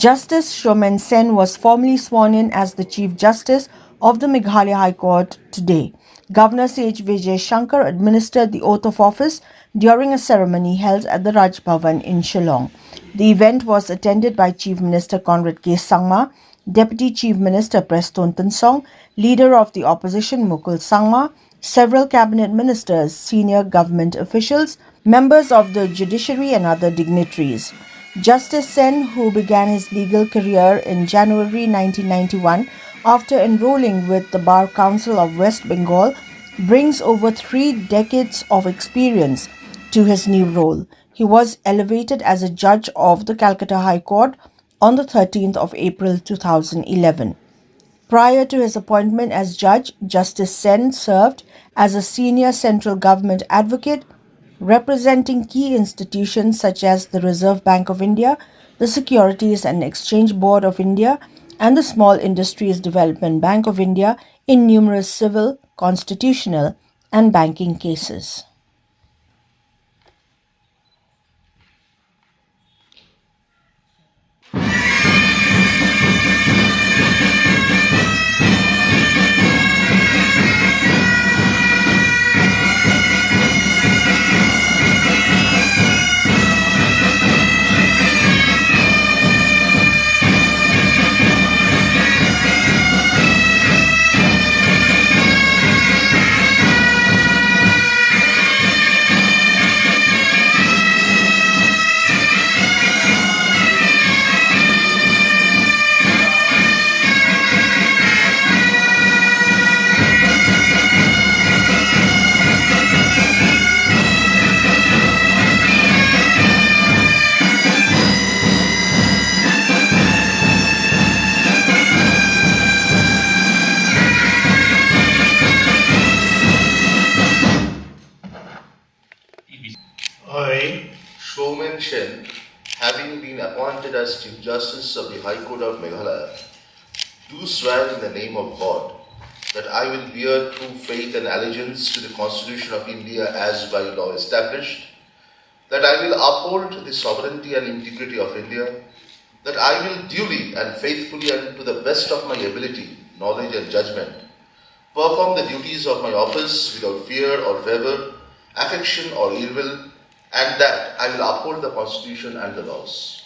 Justice Soumen Sen was formally sworn in as the Chief Justice of the Meghalaya High Court today. Governor Sage Vijay Shankar administered the oath of office during a ceremony held at the Raj Bhavan in Shillong. The event was attended by Chief Minister Conrad K. Sangma, Deputy Chief Minister Preston Tansong, Leader of the Opposition Mukul Sangma, several cabinet ministers, senior government officials, members of the judiciary and other dignitaries. Justice Sen, who began his legal career in January 1991 after enrolling with the Bar Council of West Bengal, brings over 3 decades of experience to his new role. He was elevated as a judge of the Calcutta High Court on the 13th of April 2011. Prior to his appointment as judge, Justice Sen served as a senior central government advocate, representing key institutions such as the Reserve Bank of India, the Securities and Exchange Board of India, and the Small Industries Development Bank of India in numerous civil, constitutional, and banking cases. I, Soumen Sen, having been appointed as Chief Justice of the High Court of Meghalaya, do swear in the name of God that I will bear true faith and allegiance to the Constitution of India as by law established, that I will uphold the sovereignty and integrity of India, that I will duly and faithfully and to the best of my ability, knowledge and judgment, perform the duties of my office without fear or favor, affection or ill will, and that I will uphold the Constitution and the laws.